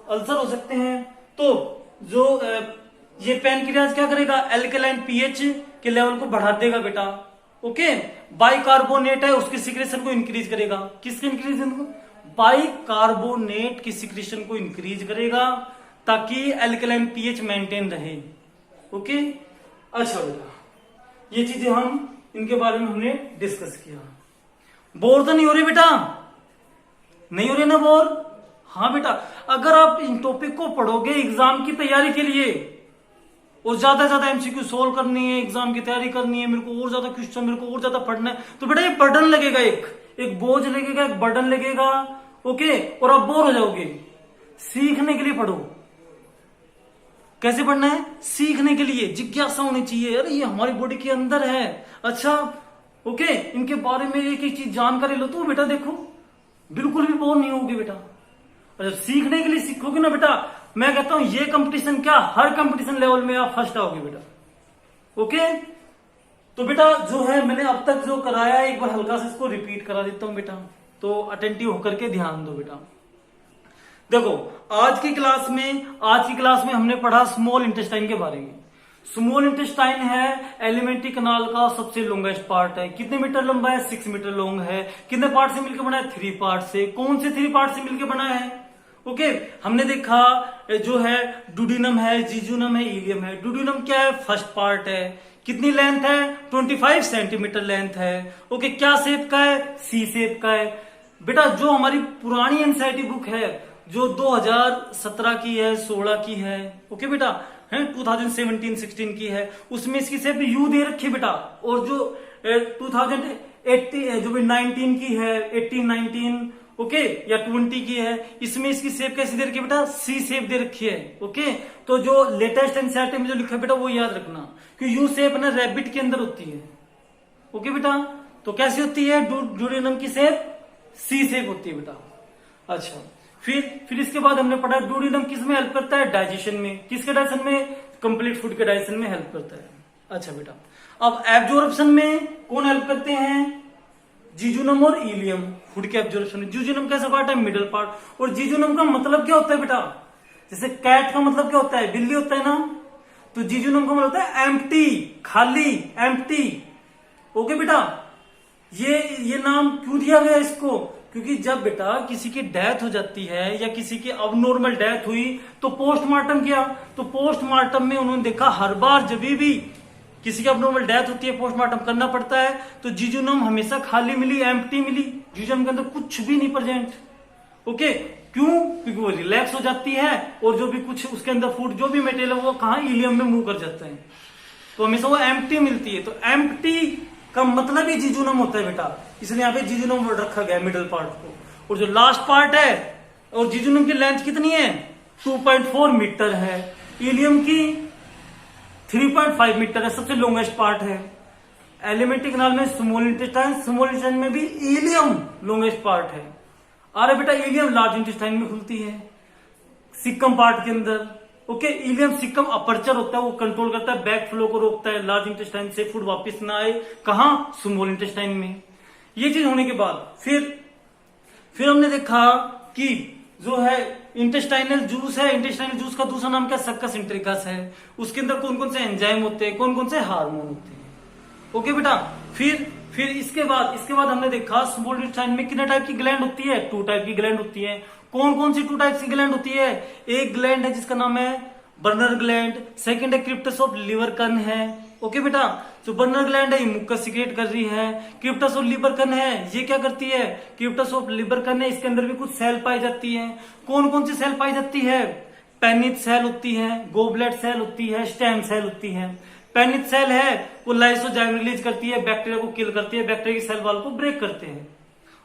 अल्सर हो सकते हैं। तो जो ये पैनक्रियाज क्या करेगा? एल्केलाइन पीएच के लेवल को बढ़ा देगा बेटा। ओके, बाइकार्बोनेट है उसकी सिक्रेशन को इंक्रीज करेगा। किसके इंक्रीज? बाइकार्बोनेट की सिक्रेशन को इंक्रीज करेगा ताकि एल्केलाइन पीएच मेंटेन रहे। ओके, अच्छा बेटा, ये चीजें हम इनके बारे में हमने डिस्कस किया। बोर तो नहीं हो रही बेटा? नहीं हो रही ना बोर? हाँ बेटा, अगर आप इन टॉपिक को पढ़ोगे एग्जाम की तैयारी के लिए और ज्यादा ज्यादा एमसीक्यू सोल्व करनी है, एग्जाम की तैयारी करनी है, मेरे को और ज्यादा क्वेश्चन, मेरे को और ज्यादा पढ़ना है, तो बेटा ये बर्डन लगेगा, एक बोझ लगेगा, एक बर्डन लगेगा। ओके, और आप बोर हो जाओगे। सीखने के लिए पढ़ो। कैसे पढ़ना है? सीखने के लिए जिज्ञासा होनी चाहिए। अरे ये हमारी बॉडी के अंदर है, अच्छा ओके, इनके बारे में एक एक चीज जानकारी लो तो बेटा देखो बिल्कुल भी बोर नहीं होगे बेटा। और जब सीखने के लिए सीखोगे ना बेटा, मैं कहता हूं ये कंपटीशन क्या, हर कंपटीशन लेवल में आप फर्स्ट आओगे बेटा। ओके, तो बेटा जो है मैंने अब तक जो कराया है एक बार हल्का से इसको रिपीट करा देता हूं बेटा, तो अटेंटिव होकर के ध्यान दो बेटा। देखो आज की क्लास में हमने पढ़ा स्मॉल इंटेस्टाइन के बारे में। स्मॉल इंटेस्टाइन है एलिमेंट्री कनाल का सबसे लॉन्गेस्ट पार्ट है। कितने मीटर लंबा है? 6 मीटर लॉन्ग है। कितने पार्ट से मिलकर बना है? 3 पार्ट से। कौन से 3 पार्ट से मिलकर बना है? ओके, हमने देखा जो है डुडीनम है, जीजूनम है, इलियम है। डुडीनम क्या है? फर्स्ट पार्ट है। कितनी लेंथ है? 25 सेंटीमीटर लेंथ है। ओके, क्या शेप का है? सी शेप का है। बेटा जो हमारी पुरानी एनसीईआरटी बुक है जो 2017 की है, 16 की है, ओके बेटा, है 2017-16 की है, उसमें इसकी शेप यू दे रखी बेटा। और जो 2018 जो भी 19 की है, 18-19 ओके, या 20 की है, इसमें इसकी शेप कैसी दे रखी है बेटा, सी शेप दे रखी है। ओके, तो जो लेटेस्ट एनसीईआरटी में जो लिखा है बेटा वो याद रखना कि यू शेप ना रैबिट के अंदर होती है। ओके बेटा, तो कैसी होती है, ड्यूडेनम की शेप सी शेप होती है बेटा। अच्छा, फिर इसके बाद हमने पढ़ा ड्यूडेनम किस में हेल्प करता है, डाइजेशन में। किसके डाइजेशन में, कंप्लीट फूड के डाइजेशन में हेल्प करता है। अच्छा बेटा, अब एब्जॉर्प्शन में कौन हेल्प करते हैं, जिजुनम और इलियम। फूड के एब्जॉर्प्शन में जिजुनम कैसा पार्ट है, मिडल पार्ट। और जिजुनम का मतलब क्या होता है बेटा, जैसे कैट का मतलब क्या होता है, बिल्ली होता है ना, तो जिजुनम का मतलब होता है एम्प्टी, खाली, एम्प्टी। ओके बेटा, ये नाम क्यों दिया गया इसको, क्योंकि जब बेटा किसी की डेथ हो जाती है या किसी की अबनॉर्मल डेथ हुई तो पोस्टमार्टम किया, तो पोस्टमार्टम में उन्होंने देखा हर बार जब भी किसी की अबनॉर्मल डेथ होती है पोस्टमार्टम करना पड़ता है, तो जिजुनम हमेशा खाली मिली, एम्प्टी मिली, जिजुनम के अंदर कुछ भी नहीं प्रेजेंट। ओके, क्यों, क्योंकि वो रिलैक्स हो जाती है और जो भी कुछ उसके अंदर फूड जो भी मटेरियल है वो कहाँ, इलियम में मूव कर जाता है, तो हमेशा वो एम्प्टी मिलती है। तो एम्प्टी का मतलब ही जिजुनम होता है बेटा, इसलिए यहाँ पे जिजुनम वर्ड रखा गया मिडिल पार्ट को। और जो लास्ट पार्ट है, और जिजुनम की लेंथ कितनी है, 2.4 मीटर है, इलियम की 3.5 मीटर है, सबसे लॉन्गेस्ट पार्ट है। एलिमेंट्री कैनाल में स्मॉल इंटेस्टाइन में भी इलियम लॉन्गेस्ट पार्ट है। अरे बेटा, इलियम लार्ज इंटेस्टाइन में खुलती है, सिक्कम पार्ट के अंदर। ओके, इलियम सिक्कम अपर्चर होता है, वो कंट्रोल करता है बैक फ्लो को, रोकता है लार्ज इंटेस्टाइन से फूड वापस ना आए, कहां, स्मॉल इंटेस्टाइन में। ये चीज होने के बाद फिर हमने देखा कि जो है इंटेस्टाइनल जूस है, इंटेस्टाइनल जूस का दूसरा नाम क्या, सक्कस इंट्रिकस है। उसके अंदर कौन कौन से एंजाइम होते हैं, कौन कौन से हार्मोन होते हैं। ओके बेटा, फिर इसके बाद हमने देखा स्मॉल इंटेस्टाइन में कितने टाइप की ग्लैंड होती है, 2 टाइप की ग्लैंड होती है। कौन कौन सी 2 टाइप की ग्लैंड होती है, एक ग्लैंड है जिसका नाम है बर्नर ग्लैंड, सेकंड है क्रिप्टस ऑफ लिवर कन है। ओके बेटा, जो बर्नर ग्लैंड है ये मुक्का सिक्रेट कर रही है, क्रिप्टस ऑफ लिवर कन है ये क्या करती है, क्रिप्टस ऑफ लिवर कन है, इसके अंदर भी कुछ सेल पाई जाती है। कौन कौन सी सेल पाई जाती है, पेनिथ सेल होती है, गोबलेट सेल होती है, स्टेम सेल होती है। पेनिथ सेल है वो लाइसोजाइम रिलीज करती है, बैक्टीरिया को किल करती है, बैक्टीरिया की सेल वॉल को ब्रेक करते हैं।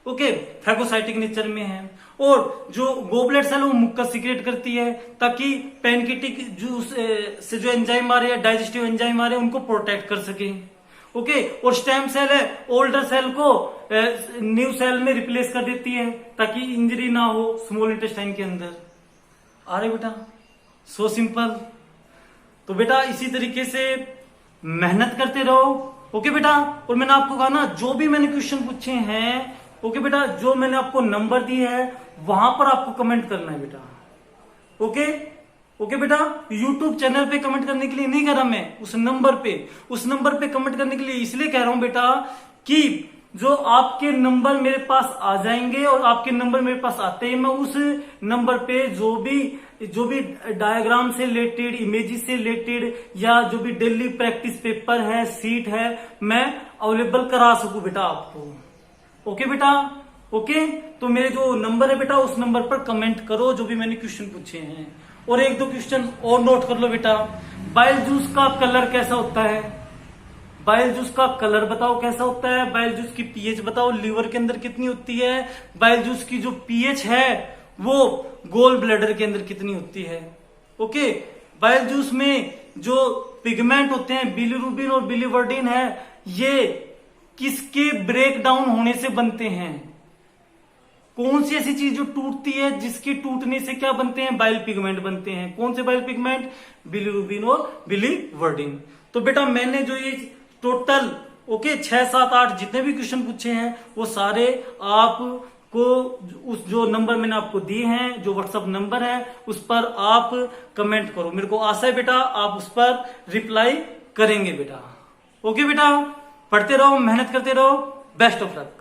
ओके, फैगोसाइटिक नेचर में है। और जो गोबलेट सेल वो मुक्का सिक्रेट करती है ताकि पैनकेटिक जूस से जो एंजाइम आ रहे हैं, डाइजेस्टिव एंजाइम आ रहे हैं, उनको प्रोटेक्ट कर सके। ओके, और स्टेम सेल है ओल्डर सेल को न्यू सेल में रिप्लेस कर देती है ताकि इंजरी ना हो स्मॉल इंटेस्टाइन के अंदर। आ रहे बेटा, सो सिंपल। तो बेटा इसी तरीके से मेहनत करते रहो। ओके बेटा, और मैंने आपको कहा ना जो भी मैंने क्वेश्चन पूछे हैं, ओके बेटा, जो मैंने आपको नंबर दिए है वहां पर आपको कमेंट करना है बेटा। ओके बेटा, YouTube चैनल पे कमेंट करने के लिए नहीं कह रहा मैं, उस नंबर पे कमेंट करने के लिए इसलिए कह रहा हूं बेटा कि जो आपके नंबर मेरे पास आ जाएंगे और आपके नंबर मेरे पास आते ही मैं उस नंबर पे जो भी डायग्राम से रिलेटेड, इमेजेस से रिलेटेड या जो भी डेली प्रैक्टिस पेपर है, सीट है, मैं अवेलेबल करा सकूं बेटा आपको। ओके बेटा, ओके, तो मेरे जो नंबर है बेटा उस नंबर पर कमेंट करो जो भी मैंने क्वेश्चन पूछे हैं। और 1-2 क्वेश्चन और नोट कर लो बेटा। बाइल जूस का कलर कैसा होता है, बाइल जूस का कलर बताओ कैसा होता है, बाइल जूस की पीएच बताओ लिवर के अंदर कितनी होती है, बाइल जूस की जो पीएच है वो गोल ब्लैडर के अंदर कितनी होती है। ओके, बाइल जूस में जो पिगमेंट होते हैं बिलीरुबिन और बिलीवर्डिन है, ये किसके ब्रेक डाउन होने से बनते हैं, कौन सी ऐसी चीज जो टूटती है जिसके टूटने से क्या बनते हैं, बाइल पिगमेंट बनते हैं। कौन से बाइल पिगमेंट, बिलीरुबिन और बिलीवर्डिन। तो बेटा मैंने जो ये टोटल 6, 7, 8 जितने भी क्वेश्चन पूछे हैं वो सारे आपको उस जो नंबर मैंने आपको दिए हैं, जो व्हाट्सएप नंबर है उस पर आप कमेंट करो। मेरे को आशा है बेटा आप उस पर रिप्लाई करेंगे बेटा। ओके बेटा, पढ़ते रहो, मेहनत करते रहो, बेस्ट ऑफ लक।